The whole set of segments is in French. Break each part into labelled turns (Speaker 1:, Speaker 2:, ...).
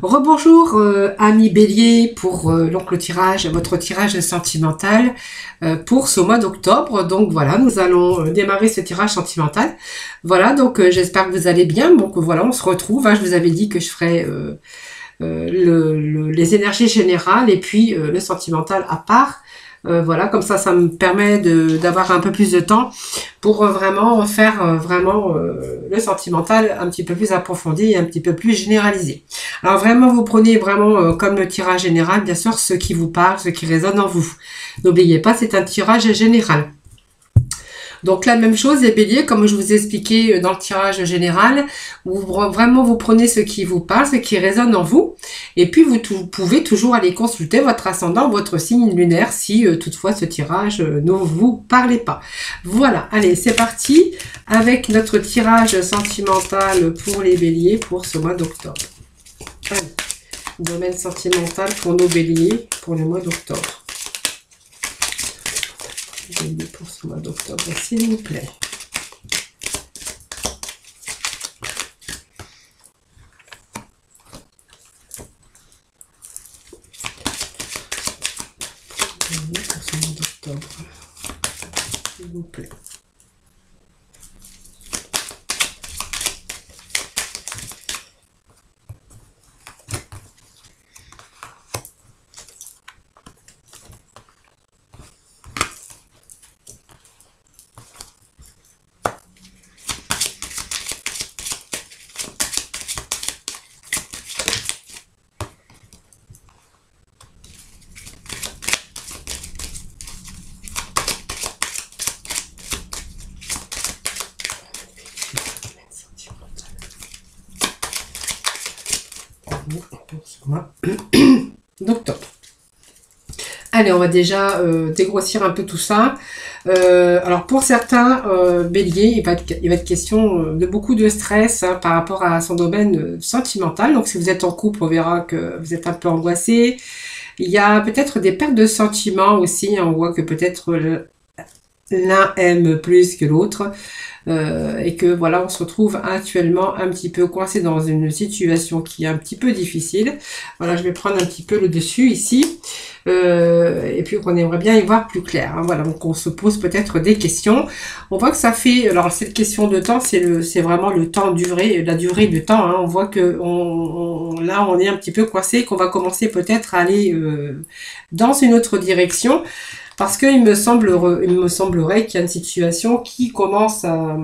Speaker 1: Rebonjour amis Bélier pour donc le tirage, votre tirage sentimental pour ce mois d'octobre. Donc voilà, nous allons démarrer ce tirage sentimental. Voilà, donc j'espère que vous allez bien. Donc voilà, on se retrouve. Hein, je vous avais dit que je ferais les énergies générales et puis le sentimental à part. Voilà, comme ça me permet d'avoir un peu plus de temps pour vraiment faire le sentimental un petit peu plus approfondi et un petit peu plus généralisé. Alors vraiment, vous prenez vraiment comme le tirage général, bien sûr, ce qui vous parle, ce qui résonne en vous. N'oubliez pas, c'est un tirage général. Donc la même chose, les béliers, comme je vous ai expliqué dans le tirage général, vous prenez ce qui vous parle, ce qui résonne en vous, et puis vous pouvez toujours aller consulter votre ascendant, votre signe lunaire, si toutefois ce tirage ne vous parle pas. Voilà, allez, c'est parti avec notre tirage sentimental pour les béliers pour ce mois d'octobre. Allez, domaine sentimental pour nos béliers pour le mois d'octobre. Pour ce mois d'octobre, s'il vous plaît. Pour ce mois d'octobre, s'il vous plaît. Pour ce mois d'octobre. Allez, on va déjà dégrossir un peu tout ça. Alors pour certains béliers, il va être question de beaucoup de stress hein, par rapport à son domaine sentimental. Donc si vous êtes en couple, on verra que vous êtes un peu angoissé. Il y a peut-être des pertes de sentiments aussi. Hein, on voit que peut-être l'un aime plus que l'autre. Et que voilà, on se retrouve actuellement un petit peu coincé dans une situation qui est un petit peu difficile. Voilà, je vais prendre un petit peu le dessus ici. Et puis on aimerait bien y voir plus clair. Hein. Voilà, donc on se pose peut-être des questions. On voit que ça fait, alors cette question de temps, c'est vraiment le temps duré, la durée de temps. Hein. On voit que là on est un petit peu coincé, qu'on va commencer peut-être à aller dans une autre direction. Parce qu'il me semblerait qu'il y a une situation qui commence à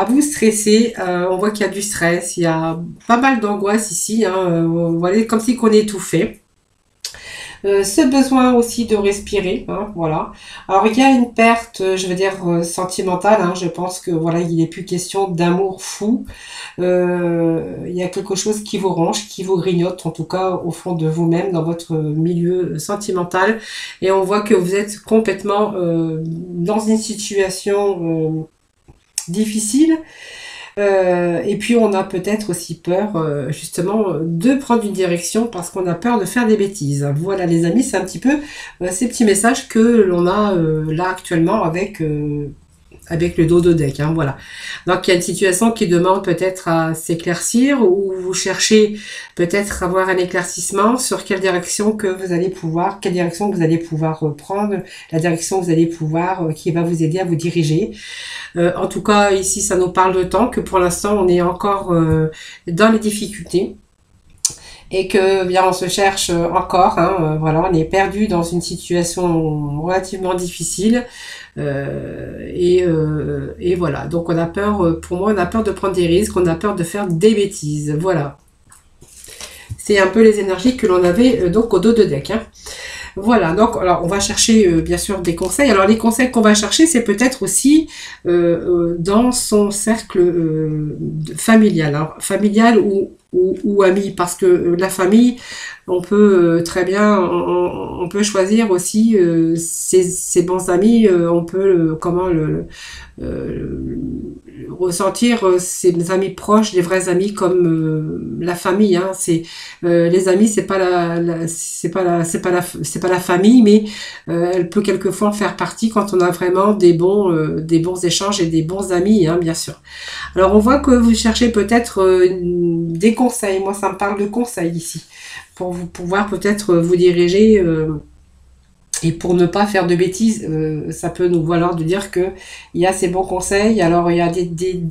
Speaker 1: vous stresser. On voit qu'il y a du stress, il y a pas mal d'angoisse ici. Hein, voilà, comme si qu'on étouffait. Ce besoin aussi de respirer, hein, voilà. Alors il y a une perte, je veux dire sentimentale. Hein, je pense que voilà, il n'est plus question d'amour fou. Il y a quelque chose qui vous ronge, qui vous grignote, en tout cas au fond de vous-même, dans votre milieu sentimental. Et on voit que vous êtes complètement dans une situation difficile. Et puis on a peut-être aussi peur justement de prendre une direction parce qu'on a peur de faire des bêtises. Voilà les amis, c'est un petit peu ces petits messages que l'on a là actuellement avec le dos de deck, hein, voilà. Donc il y a une situation qui demande peut-être à s'éclaircir ou vous cherchez peut-être avoir un éclaircissement sur quelle direction que vous allez pouvoir prendre, la direction que vous allez pouvoir, qui va vous aider à vous diriger. En tout cas, ici, ça nous parle de temps, que pour l'instant, on est encore dans les difficultés. Et que bien on se cherche encore, hein, voilà, on est perdu dans une situation relativement difficile et voilà. Donc on a peur, pour moi, on a peur de prendre des risques, on a peur de faire des bêtises, voilà. C'est un peu les énergies que l'on avait donc au dos de deck. Hein. Voilà, donc alors on va chercher bien sûr des conseils. Alors les conseils qu'on va chercher, c'est peut-être aussi dans son cercle familial, hein, familial ou ami, parce que la famille, on peut très bien, on peut choisir aussi ses bons amis, on peut ressentir ses amis proches, des vrais amis comme la famille. Hein. C'est les amis, c'est pas c'est pas la famille, mais elle peut quelquefois en faire partie quand on a vraiment des bons échanges et des bons amis, hein, bien sûr. Alors on voit que vous cherchez peut-être des conseils. Moi, ça me parle de conseils ici pour vous pouvoir peut-être vous diriger. Et pour ne pas faire de bêtises, ça peut nous valoir de dire que il y a ces bons conseils. Alors il y a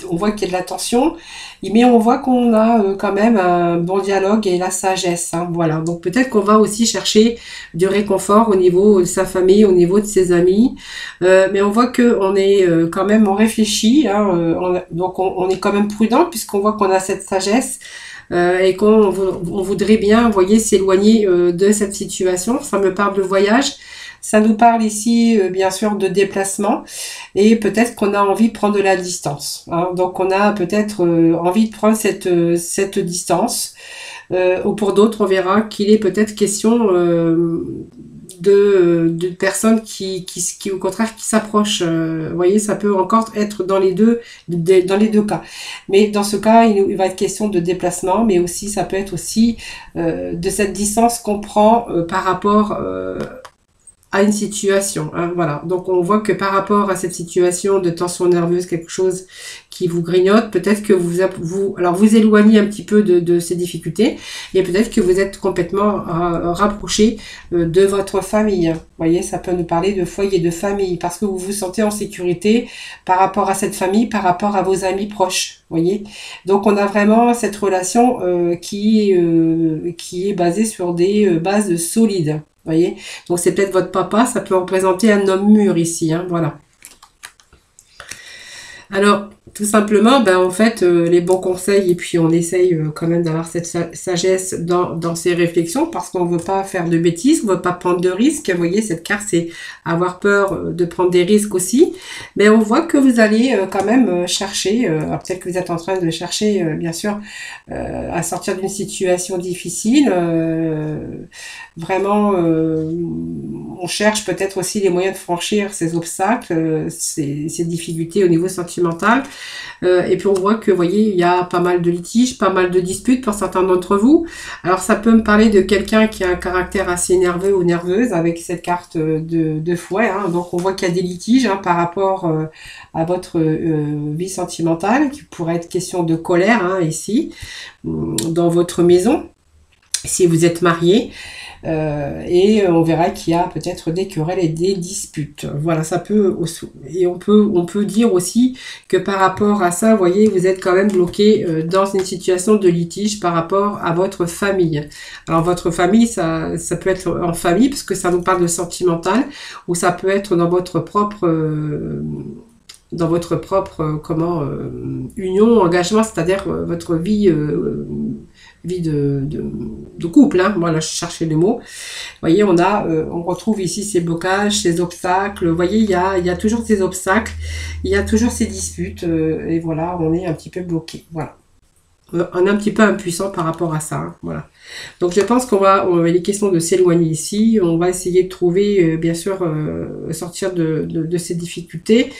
Speaker 1: on voit qu'il y a de l'attention, mais on voit qu'on a quand même un bon dialogue et la sagesse. Hein, voilà. Donc peut-être qu'on va aussi chercher du réconfort au niveau de sa famille, au niveau de ses amis. Mais on voit que on est quand même, on réfléchit. Hein, donc on est quand même prudent puisqu'on voit qu'on a cette sagesse. Et qu'on on voudrait bien, vous voyez, s'éloigner de cette situation. Ça me parle de voyage. Ça nous parle ici, bien sûr, de déplacement. Et peut-être qu'on a envie de prendre de la distance. Hein. Donc, on a peut-être envie de prendre cette distance. Ou pour d'autres, on verra qu'il est peut-être question de personnes qui au contraire qui s'approchent. Vous voyez, ça peut encore être dans les deux cas. Mais dans ce cas, il va être question de déplacement, mais aussi ça peut être aussi de cette distance qu'on prend par rapport à une situation. Hein, voilà. Donc on voit que par rapport à cette situation de tension nerveuse, quelque chose qui vous grignote, peut-être que vous éloignez un petit peu de ces difficultés et peut-être que vous êtes complètement rapproché de votre famille. Vous voyez, ça peut nous parler de foyer, de famille, parce que vous vous sentez en sécurité par rapport à cette famille, par rapport à vos amis proches. Vous voyez, donc on a vraiment cette relation qui est basée sur des bases solides. Voyez, donc c'est peut-être votre papa, ça peut représenter un homme mûr ici, hein, voilà. Alors, tout simplement, ben en fait, les bons conseils, et puis on essaye quand même d'avoir cette sagesse dans ces réflexions, parce qu'on ne veut pas faire de bêtises, on ne veut pas prendre de risques. Vous voyez, cette carte, c'est avoir peur de prendre des risques aussi. Mais on voit que vous allez quand même chercher, peut-être que vous êtes en train de chercher, bien sûr, à sortir d'une situation difficile. Vraiment, on cherche peut-être aussi les moyens de franchir ces obstacles, ces difficultés au niveau sentimental. Et puis on voit que, vous voyez, il y a pas mal de litiges, pas mal de disputes pour certains d'entre vous. Alors ça peut me parler de quelqu'un qui a un caractère assez nerveux ou nerveuse avec cette carte de fouet. Hein. Donc on voit qu'il y a des litiges hein, par rapport à votre vie sentimentale, qui pourrait être question de colère hein, ici, dans votre maison, si vous êtes marié. Et on verra qu'il y a peut-être des querelles et des disputes. Voilà, ça peut aussi, et on peut dire aussi que par rapport à ça, vous voyez, vous êtes quand même bloqué dans une situation de litige par rapport à votre famille. Alors votre famille, ça peut être en famille parce que ça nous parle de sentimental, ou ça peut être dans votre propre union, engagement, c'est-à-dire votre vie de couple, hein. Voilà, je cherchais les mots. Vous voyez, on retrouve ici ces blocages, ces obstacles. Vous voyez, il y a toujours ces obstacles, il y a toujours ces disputes, et voilà, on est un petit peu bloqué. Voilà. On est un petit peu impuissant par rapport à ça. Hein, voilà. Donc je pense il est question de s'éloigner ici. On va essayer de trouver, bien sûr, sortir de ces difficultés.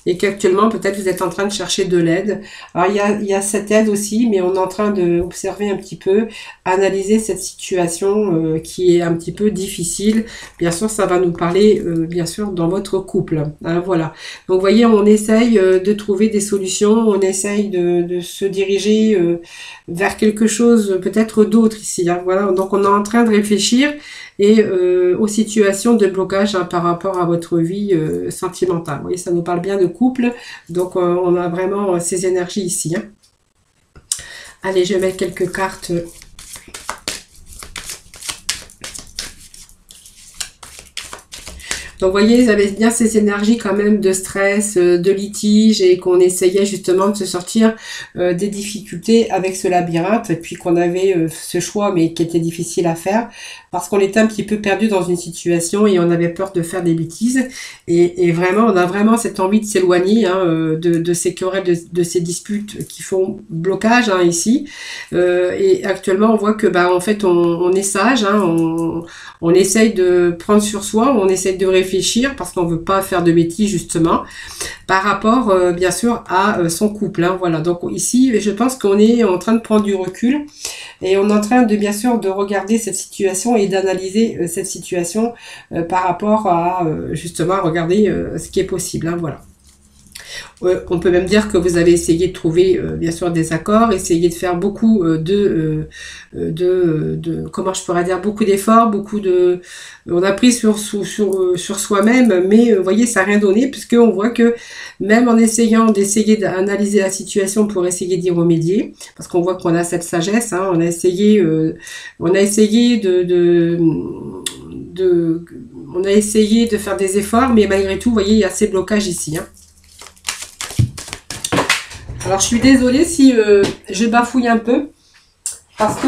Speaker 1: Et qu'actuellement, peut-être vous êtes en train de chercher de l'aide. Alors il y a cette aide aussi, mais on est en train d'observer un petit peu, analyser cette situation qui est un petit peu difficile. Bien sûr, ça va nous parler, bien sûr, dans votre couple. Alors, voilà. Donc vous voyez, on essaye de trouver des solutions, on essaye de se diriger vers quelque chose peut-être d'autre ici. Hein, voilà, donc on est en train de réfléchir et aux situations de blocage hein, par rapport à votre vie sentimentale. Vous voyez, ça nous parle bien de couple, donc on a vraiment ces énergies ici. Hein. Allez, je vais mettre quelques cartes. Donc, vous voyez, vous avez bien ces énergies quand même de stress, de litige, et qu'on essayait justement de se sortir des difficultés avec ce labyrinthe, et puis qu'on avait ce choix, mais qui était difficile à faire, parce qu'on était un petit peu perdu dans une situation et on avait peur de faire des bêtises. Et vraiment, on a vraiment cette envie de s'éloigner hein, de ces querelles, de ces disputes qui font blocage hein, ici. Et actuellement, on voit que bah en fait, on est sage, hein, on essaye de prendre sur soi, on essaye de réfléchir réfléchir parce qu'on veut pas faire de bêtises justement par rapport bien sûr à son couple. Hein, voilà, donc ici je pense qu'on est en train de prendre du recul et on est en train de bien sûr de regarder cette situation et d'analyser cette situation par rapport à justement regarder ce qui est possible. Hein, voilà. On peut même dire que vous avez essayé de trouver bien sûr des accords, essayé de faire beaucoup comment je pourrais dire, beaucoup d'efforts, on a pris sur soi-même, mais vous voyez, ça n'a rien donné, puisque on voit que même en essayant d'essayer d'analyser la situation pour essayer d'y remédier, parce qu'on voit qu'on a cette sagesse, hein, on a essayé de faire des efforts, mais malgré tout, vous voyez, il y a ces blocages ici. Hein. Alors, je suis désolée si je bafouille un peu, parce que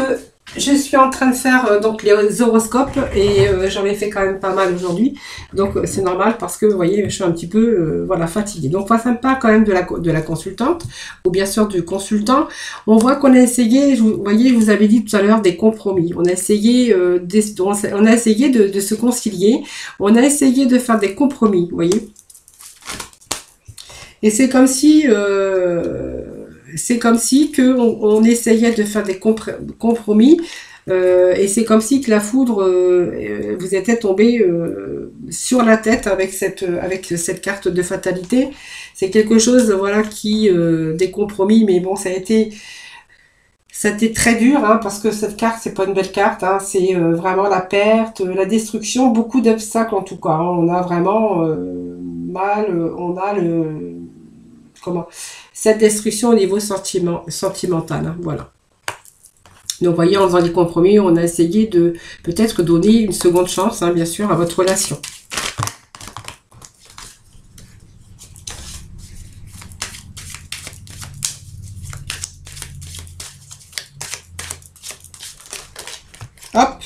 Speaker 1: je suis en train de faire donc les horoscopes et j'en ai fait quand même pas mal aujourd'hui. Donc, c'est normal parce que, vous voyez, je suis un petit peu voilà, fatiguée. Donc, on sympa quand même de la consultante ou bien sûr du consultant. On voit qu'on a essayé, vous voyez, je vous avais dit tout à l'heure, des compromis. On a essayé, de se concilier. On a essayé de faire des compromis, vous voyez. Et c'est comme si que on essayait de faire des compromis et c'est comme si que la foudre vous était tombée sur la tête avec cette carte de fatalité. C'est quelque chose voilà qui des compromis, mais bon, ça a été très dur hein, parce que cette carte c'est pas une belle carte, hein, c'est vraiment la perte, la destruction, beaucoup d'obstacles en tout cas. Hein, on a vraiment on a cette destruction au niveau sentimental, hein, voilà. Donc, vous voyez, en faisant des compromis, on a essayé de peut-être donner une seconde chance, hein, bien sûr, à votre relation. Hop.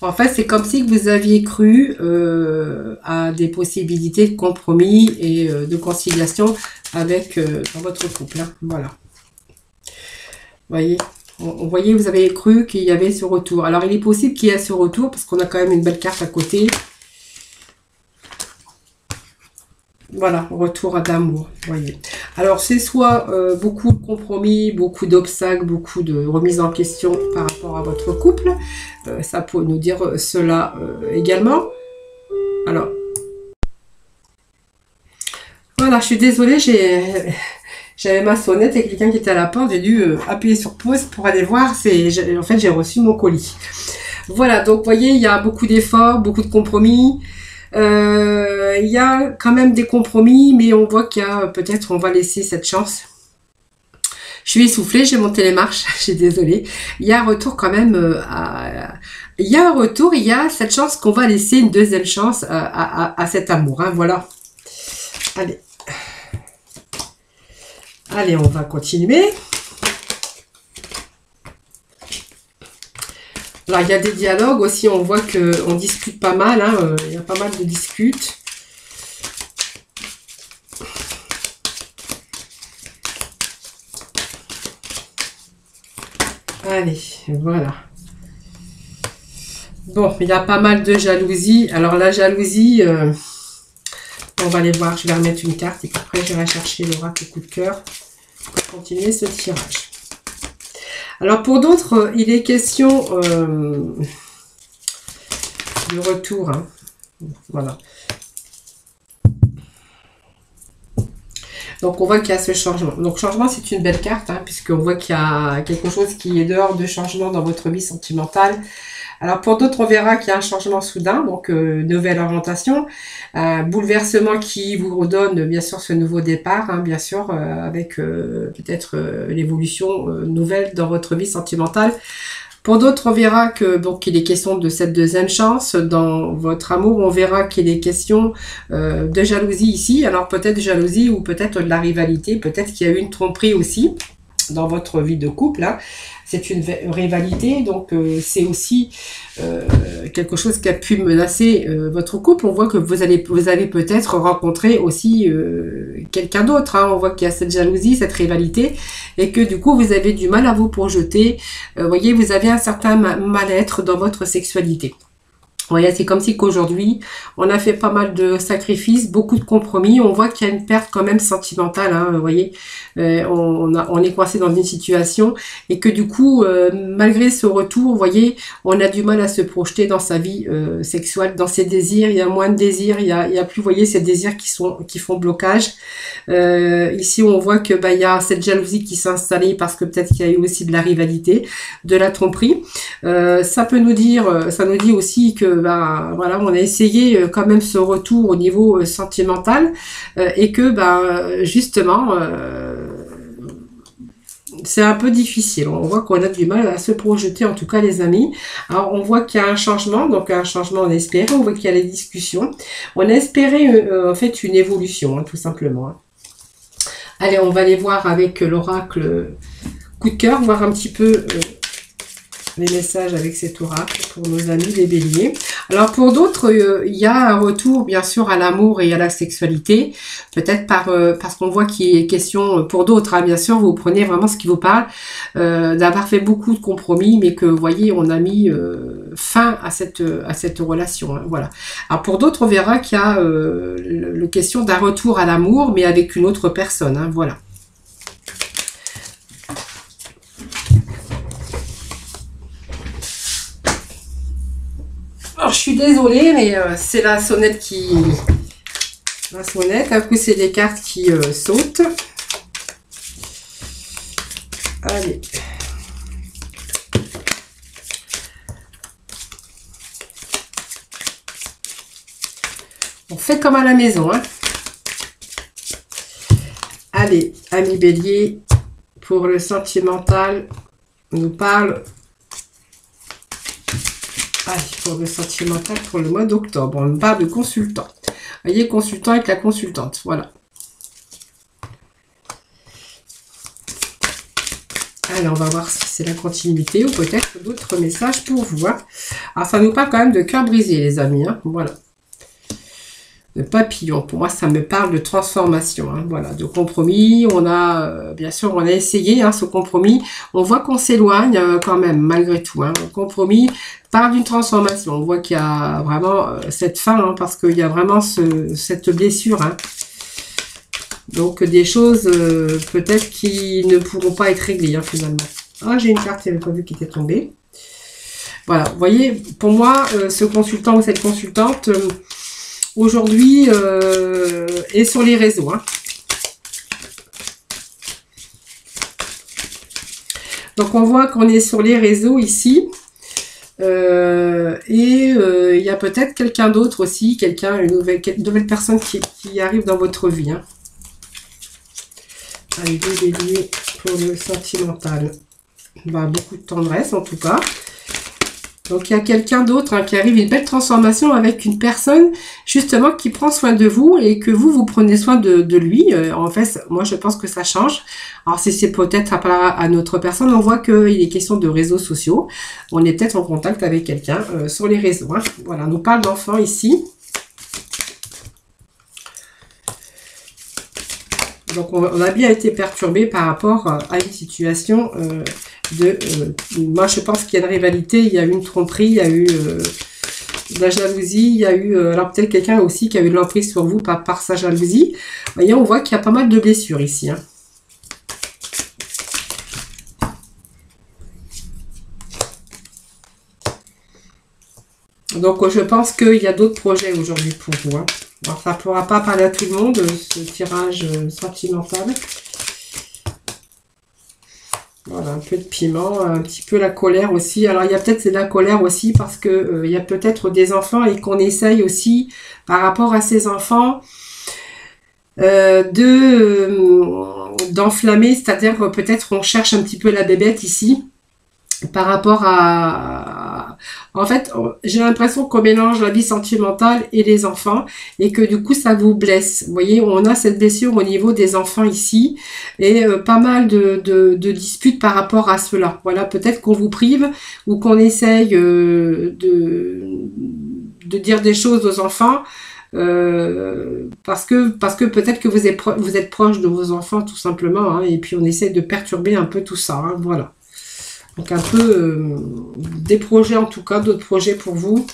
Speaker 1: En fait, c'est comme si vous aviez cru à des possibilités de compromis et de conciliation avec dans votre couple. Hein. Voilà. Voyez, voyez, vous avez cru qu'il y avait ce retour. Alors, il est possible qu'il y ait ce retour parce qu'on a quand même une belle carte à côté. Voilà, retour à d'amour, voyez. Alors, c'est soit beaucoup de compromis, beaucoup d'obstacles, beaucoup de remises en question par rapport à votre couple. Ça peut nous dire cela également. Alors, voilà, je suis désolée, j'avais ma sonnette et quelqu'un qui était à la porte. J'ai dû appuyer sur pause pour aller voir. En fait, j'ai reçu mon colis. Voilà, donc, voyez, il y a beaucoup d'efforts, beaucoup de compromis. Il y a quand même des compromis, mais on voit qu'il y a peut-être on va laisser cette chance. Je suis essoufflée, j'ai monté les marches, je suis désolée. Il y a un retour quand même il y a un retour, il y a cette chance qu'on va laisser une deuxième chance à cet amour. Hein, voilà. Allez. Allez, on va continuer. Alors, il y a des dialogues aussi, on voit qu'on discute pas mal, hein, il y a pas mal de disputes. Allez, voilà. Bon, il y a pas mal de jalousie. Alors, la jalousie, on va aller voir, je vais remettre une carte et après, je vais chercher l'oracle coup de cœur pour continuer ce tirage. Alors, pour d'autres, il est question de retour. Hein. Voilà. Donc, on voit qu'il y a ce changement. Donc, changement, c'est une belle carte, hein, puisqu'on voit qu'il y a quelque chose qui est dehors de changement dans votre vie sentimentale. Alors, pour d'autres, on verra qu'il y a un changement soudain, donc nouvelle orientation, bouleversement qui vous redonne, bien sûr, ce nouveau départ, hein, bien sûr, avec peut-être l'évolution nouvelle dans votre vie sentimentale. Pour d'autres, on verra que donc il est question de cette deuxième chance dans votre amour. On verra qu'il est question de jalousie ici. Alors, peut-être jalousie ou peut-être de la rivalité, peut-être qu'il y a eu une tromperie aussi. dans votre vie de couple, hein. C'est une rivalité, donc c'est aussi quelque chose qui a pu menacer votre couple. On voit que vous avez peut-être rencontré aussi quelqu'un d'autre, hein. On voit qu'il y a cette jalousie, cette rivalité, et que du coup vous avez du mal à vous projeter. Vous voyez, vous avez un certain mal-être dans votre sexualité. Voyez, c'est comme si qu'aujourd'hui, on a fait pas mal de sacrifices, beaucoup de compromis. On voit qu'il y a une perte quand même sentimentale, hein, vous voyez. On est coincé dans une situation et que du coup, malgré ce retour, vous voyez, on a du mal à se projeter dans sa vie sexuelle, dans ses désirs. Il y a moins de désirs, il y a plus, vous voyez, ces désirs qui font blocage. Ici, on voit que il y a cette jalousie qui s'est installée parce que peut-être qu'il y a eu aussi de la rivalité, de la tromperie. Ça nous dit aussi que voilà, on a essayé quand même ce retour au niveau sentimental et que justement c'est un peu difficile. On voit qu'on a du mal à se projeter, en tout cas les amis. Alors on voit qu'il y a un changement, donc un changement on espère. On voit qu'il y a les discussions. On a espéré en fait une évolution, hein, tout simplement. Hein. Allez, on va aller voir avec l'oracle coup de cœur, voir un petit peu les messages avec cet oracle pour nos amis les béliers. Alors pour d'autres, il y a un retour bien sûr à l'amour et à la sexualité, peut-être parce qu'on voit qu'il est question pour d'autres, hein, bien sûr, vous prenez vraiment ce qui vous parle, d'avoir fait beaucoup de compromis, mais que vous voyez, on a mis fin à cette relation. Hein, voilà. Alors pour d'autres, on verra qu'il y a le question d'un retour à l'amour, mais avec une autre personne. Hein, voilà. Alors, je suis désolée, mais c'est la sonnette La sonnette, après c'est des cartes qui sautent. Allez. On fait comme à la maison, hein. Allez, ami bélier, pour le sentimental, on nous parle... Allez, pour le sentimental, pour le mois d'octobre, on parle de consultant. Vous voyez, consultant avec la consultante, voilà. Allez, on va voir si c'est la continuité ou peut-être d'autres messages pour vous. Hein. Alors, ça nous parle quand même de cœur brisé, les amis, hein, voilà. De papillon, pour moi, ça me parle de transformation, hein, voilà, de compromis. On a, bien sûr, on a essayé hein, ce compromis. On voit qu'on s'éloigne quand même, malgré tout. Hein. Le compromis parle d'une transformation. On voit qu'il y a vraiment cette fin, hein, parce qu'il y a vraiment cette blessure. Hein. Donc, des choses peut-être qui ne pourront pas être réglées, hein, finalement. Ah, j'ai une carte, j'avais pas vu qui était tombée. Voilà, vous voyez, pour moi, ce consultant ou cette consultante... aujourd'hui est sur les réseaux. Hein. Donc on voit qu'on est sur les réseaux ici. Il y a peut-être quelqu'un d'autre aussi, une nouvelle personne qui arrive dans votre vie. Hein. Allez, deux béliers pour le sentimental. Beaucoup de tendresse en tout cas. Donc, il y a quelqu'un d'autre hein, qui arrive, une belle transformation avec une personne, justement, qui prend soin de vous et que vous prenez soin de lui. En fait, moi, je pense que ça change. Alors, si c'est peut-être à notre personne, on voit qu'il est question de réseaux sociaux. On est peut-être en contact avec quelqu'un sur les réseaux. Hein. Voilà, on nous parle d'enfants ici. Donc, on a bien été perturbé par rapport à une situation... moi je pense qu'il y a une rivalité, il y a eu une tromperie, il y a eu de la jalousie, il y a eu alors peut-être quelqu'un aussi qui a eu de l'emprise sur vous par sa jalousie. Vous voyez, on voit qu'il y a pas mal de blessures ici. Hein. Donc je pense qu'il y a d'autres projets aujourd'hui pour vous. Hein. Alors ça ne pourra pas parler à tout le monde, ce tirage sentimental. Voilà, un peu de piment, un petit peu la colère aussi. Alors, il y a peut-être de la colère aussi parce que il y a peut-être des enfants et qu'on essaye aussi, par rapport à ces enfants, d'enflammer. C'est-à-dire, peut-être on cherche un petit peu la bébête ici, par rapport à En fait, j'ai l'impression qu'on mélange la vie sentimentale et les enfants et que du coup, ça vous blesse. Vous voyez, on a cette blessure au niveau des enfants ici et pas mal de disputes par rapport à cela. Voilà, peut-être qu'on vous prive ou qu'on essaye de dire des choses aux enfants parce que peut-être que vous êtes proche de vos enfants tout simplement hein, et puis on essaie de perturber un peu tout ça. Hein, voilà. Donc un peu des projets en tout cas, d'autres projets pour vous.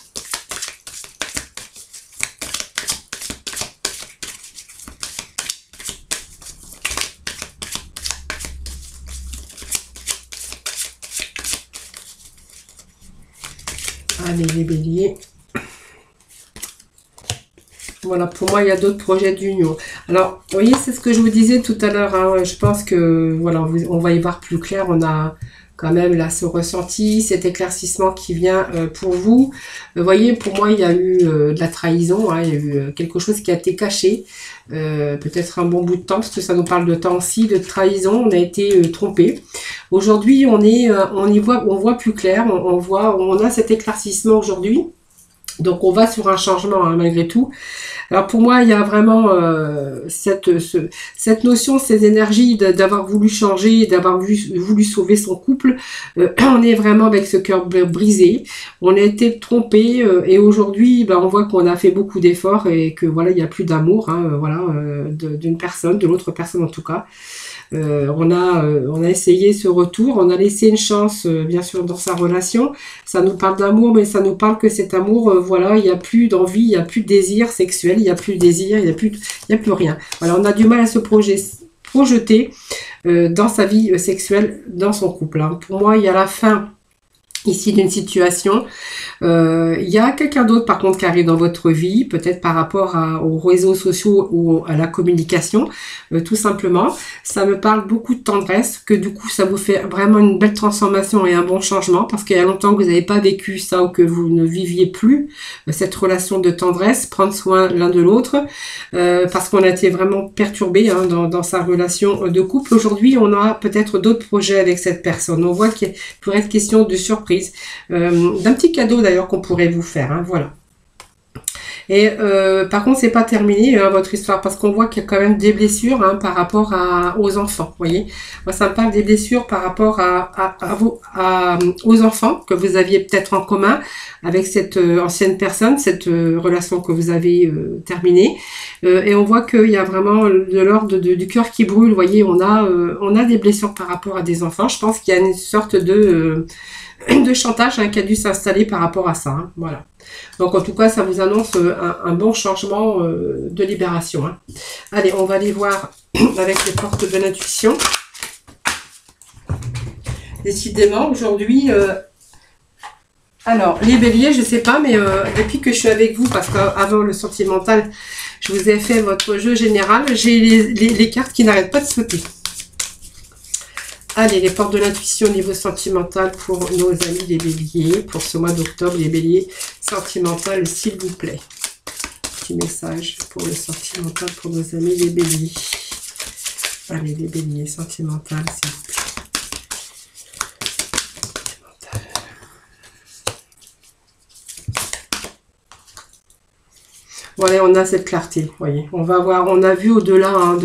Speaker 1: Allez les béliers. Voilà, pour moi, il y a d'autres projets d'union. Alors, vous voyez, c'est ce que je vous disais tout à l'heure. Hein, je pense que, voilà, on va y voir plus clair. On a quand même là ce ressenti, cet éclaircissement qui vient pour vous. Vous voyez, pour moi, il y a eu de la trahison. Hein, il y a eu quelque chose qui a été caché. Peut-être un bon bout de temps, parce que ça nous parle de temps aussi, de trahison. On a été trompé. Aujourd'hui, on voit plus clair. On a cet éclaircissement aujourd'hui. Donc on va sur un changement hein, malgré tout. Alors pour moi il y a vraiment cette notion, ces énergies d'avoir voulu changer, d'avoir voulu sauver son couple. On est vraiment avec ce cœur brisé. On a été trompé et aujourd'hui on voit qu'on a fait beaucoup d'efforts et que voilà il n'y a plus d'amour hein, voilà d'une personne, de l'autre personne en tout cas. On a essayé ce retour, on a laissé une chance bien sûr dans sa relation. Ça nous parle d'amour, mais ça nous parle que cet amour, voilà, il n'y a plus d'envie, il n'y a plus de désir sexuel, il n'y a plus de désir, il n'y a plus rien. Voilà, on a du mal à se projeter dans sa vie sexuelle, dans son couple. Hein. Pour moi, il y a la fin ici d'une situation. Il y a quelqu'un d'autre par contre qui arrive dans votre vie, peut-être par rapport aux réseaux sociaux ou à la communication, tout simplement. Ça me parle beaucoup de tendresse, que du coup ça vous fait vraiment une belle transformation et un bon changement, parce qu'il y a longtemps que vous n'avez pas vécu ça ou que vous ne viviez plus cette relation de tendresse, prendre soin l'un de l'autre, parce qu'on a été vraiment perturbé hein, dans sa relation de couple. Aujourd'hui, on a peut-être d'autres projets avec cette personne. On voit qu'il pourrait être question de surprise. D'un petit cadeau d'ailleurs qu'on pourrait vous faire, hein, voilà. Et par contre, c'est pas terminé hein, votre histoire, parce qu'on voit qu'il y a quand même des blessures hein, par rapport aux enfants. Vous voyez, moi ça me parle des blessures par rapport aux enfants que vous aviez peut-être en commun avec cette ancienne personne, cette relation que vous avez terminée. Et on voit qu'il y a vraiment de l'ordre du cœur qui brûle. Vous voyez, on a des blessures par rapport à des enfants. Je pense qu'il y a une sorte de chantage hein, qui a dû s'installer par rapport à ça. Hein, voilà. Donc en tout cas, ça vous annonce un bon changement de libération. Hein. Allez, on va aller voir avec les portes de l'intuition. Décidément, aujourd'hui... alors, les béliers, je sais pas, mais depuis que je suis avec vous, parce qu'avant le sentimental, je vous ai fait votre jeu général, j'ai les cartes qui n'arrêtent pas de sauter. Allez, les portes de l'intuition au niveau sentimental pour nos amis les béliers. Pour ce mois d'octobre, les béliers sentimental, s'il vous plaît. Petit message pour le sentimental pour nos amis les béliers. Allez, les béliers sentimental, s'il vous plaît. Voilà, on a cette clarté, voyez. On va voir, on a vu au-delà hein,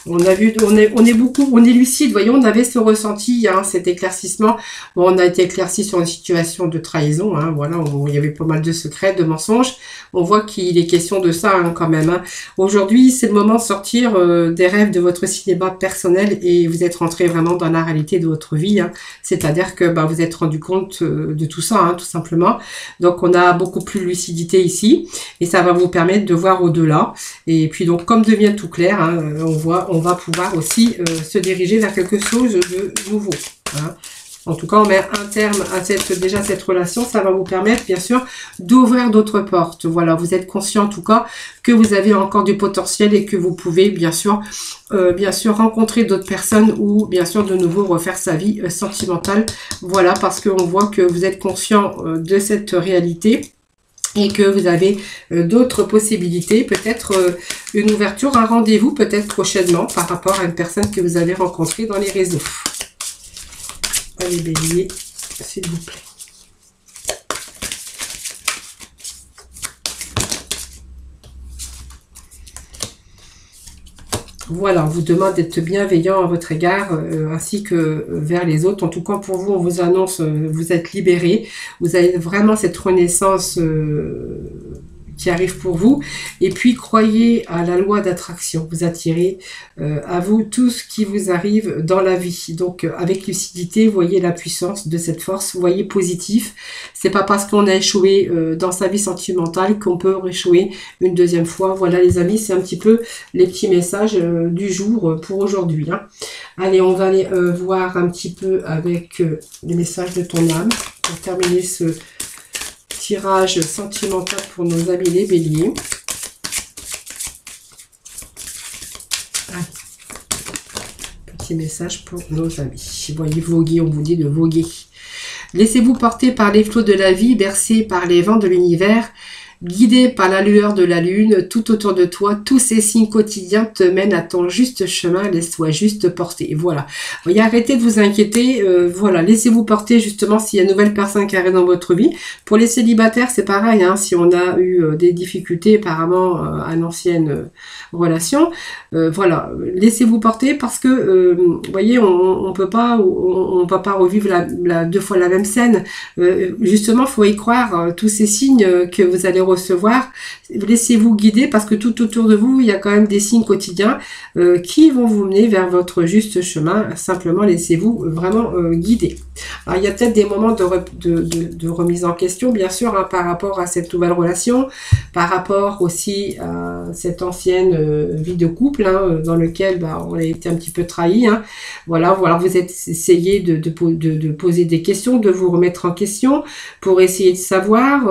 Speaker 1: on est lucide, voyez, on avait ce ressenti, hein, cet éclaircissement. Bon, on a été éclairci sur une situation de trahison, hein, voilà, il y avait pas mal de secrets, de mensonges. On voit qu'il est question de ça hein, quand même. Hein. Aujourd'hui, c'est le moment de sortir des rêves de votre cinéma personnel et vous êtes rentré vraiment dans la réalité de votre vie. Hein. C'est-à-dire que vous êtes rendu compte de tout ça, hein, tout simplement. Donc, on a beaucoup plus de lucidité ici et ça va vous permettre de voir au-delà. Et puis donc, comme devient tout clair, hein, on va pouvoir aussi se diriger vers quelque chose de nouveau. Hein. En tout cas, on met un terme à cette relation. Ça va vous permettre, bien sûr, d'ouvrir d'autres portes. Voilà, vous êtes conscient, en tout cas, que vous avez encore du potentiel et que vous pouvez, bien sûr, rencontrer d'autres personnes ou, bien sûr, de nouveau refaire sa vie sentimentale. Voilà, parce qu'on voit que vous êtes conscient de cette réalité et que vous avez d'autres possibilités, peut-être une ouverture, un rendez-vous, peut-être prochainement, par rapport à une personne que vous avez rencontrée dans les réseaux. Allez, bélier, s'il vous plaît. Voilà, on vous demande d'être bienveillant à votre égard, ainsi que vers les autres. En tout cas, pour vous, on vous annonce, vous êtes libérés. Vous avez vraiment cette renaissance qui arrive pour vous. Et puis, croyez à la loi d'attraction. Vous attirez à vous tout ce qui vous arrive dans la vie. Donc, avec lucidité, voyez la puissance de cette force. Voyez positif. C'est pas parce qu'on a échoué dans sa vie sentimentale qu'on peut échouer une deuxième fois. Voilà, les amis, c'est un petit peu les petits messages du jour pour aujourd'hui. Hein. Allez, on va aller voir un petit peu avec les messages de ton âme pour terminer ce tirage sentimental pour nos amis les béliers. Allez. Petit message pour nos amis. Voyez, voguer, on vous dit de voguer. Laissez-vous porter par les flots de la vie, bercés par les vents de l'univers, guidé par la lueur de la lune, tout autour de toi, tous ces signes quotidiens te mènent à ton juste chemin, laisse-toi juste porter. Voilà. Voyez, arrêtez de vous inquiéter, voilà, laissez-vous porter justement s'il y a une nouvelle personne qui arrive dans votre vie. Pour les célibataires, c'est pareil, hein, si on a eu des difficultés apparemment à l'ancienne relation, voilà, laissez-vous porter parce que, voyez, on peut pas revivre deux fois la même scène. Justement, faut y croire, tous ces signes que vous allez recevoir, laissez-vous guider parce que tout autour de vous, il y a quand même des signes quotidiens qui vont vous mener vers votre juste chemin. Simplement, laissez-vous vraiment guider. Alors, il y a peut-être des moments de remise en question, bien sûr, hein, par rapport à cette nouvelle relation, par rapport aussi à cette ancienne vie de couple, hein, dans lequel on a été un petit peu trahi. Hein. Voilà, vous essayez de poser des questions, de vous remettre en question pour essayer de savoir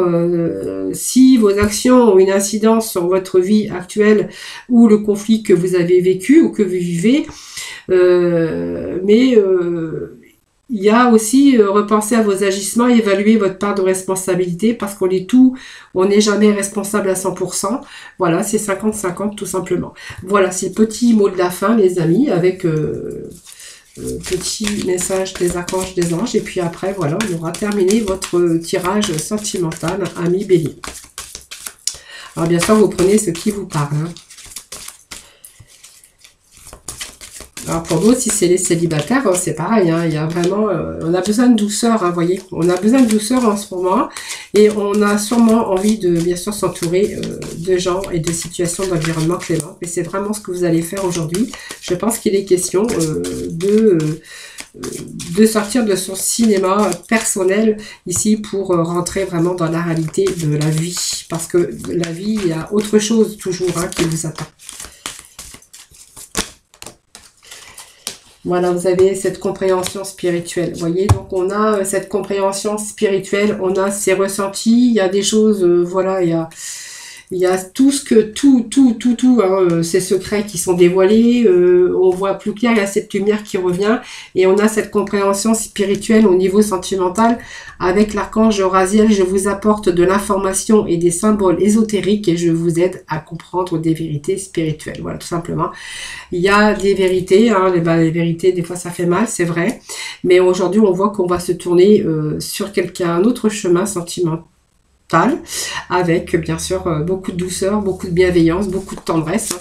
Speaker 1: si vos actions ont une incidence sur votre vie actuelle ou le conflit que vous avez vécu ou que vous vivez. Il y a aussi repenser à vos agissements, évaluer votre part de responsabilité parce qu'on est tout, on n'est jamais responsable à 100%. Voilà, c'est 50-50 tout simplement. Voilà, c'est le petit mot de la fin, les amis, avec petit message des archanges, des anges. Et puis après, voilà, on aura terminé votre tirage sentimental, ami bélier. Alors bien sûr, vous prenez ce qui vous parle. Hein. Alors pour nous, si c'est les célibataires, c'est pareil, hein, il y a vraiment, on a besoin de douceur, hein, voyez, on a besoin de douceur en ce moment, et on a sûrement envie de, bien sûr, s'entourer de gens et de situations d'environnement clément, et c'est vraiment ce que vous allez faire aujourd'hui. Je pense qu'il est question de sortir de son cinéma personnel ici pour rentrer vraiment dans la réalité de la vie, parce que la vie, il y a autre chose toujours hein, qui vous attend. Voilà, vous avez cette compréhension spirituelle, vous voyez, donc on a cette compréhension spirituelle, on a ces ressentis, il y a des choses, voilà, il y a tout ce que, hein, ces secrets qui sont dévoilés, on voit plus clair, il y a cette lumière qui revient, et on a cette compréhension spirituelle au niveau sentimental, avec l'archange Raziel, je vous apporte de l'information et des symboles ésotériques, et je vous aide à comprendre des vérités spirituelles, voilà, tout simplement. Il y a des vérités, hein, les vérités, des fois ça fait mal, c'est vrai, mais aujourd'hui on voit qu'on va se tourner sur un autre chemin sentimental, avec bien sûr beaucoup de douceur, beaucoup de bienveillance, beaucoup de tendresse. Hein,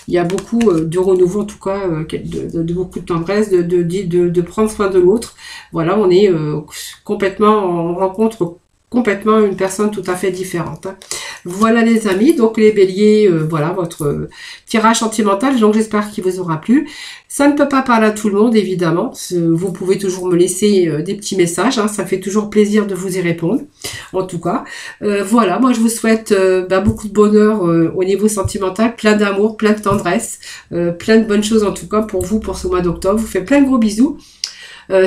Speaker 1: il y a beaucoup de renouveau en tout cas, de beaucoup de tendresse, de prendre soin de l'autre. Voilà, on est on rencontre complètement une personne tout à fait différente. Hein. Voilà les amis, donc les béliers, voilà votre tirage sentimental, donc j'espère qu'il vous aura plu. Ça ne peut pas parler à tout le monde évidemment, vous pouvez toujours me laisser des petits messages, hein, ça fait toujours plaisir de vous y répondre, en tout cas. Voilà, moi je vous souhaite beaucoup de bonheur au niveau sentimental, plein d'amour, plein de tendresse, plein de bonnes choses en tout cas pour vous, pour ce mois d'octobre. Je vous fais plein de gros bisous.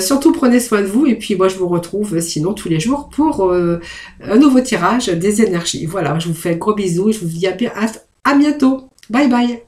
Speaker 1: Surtout prenez soin de vous et puis moi je vous retrouve sinon tous les jours pour un nouveau tirage des énergies. Voilà, je vous fais de gros bisous et je vous dis à bientôt. Bye bye.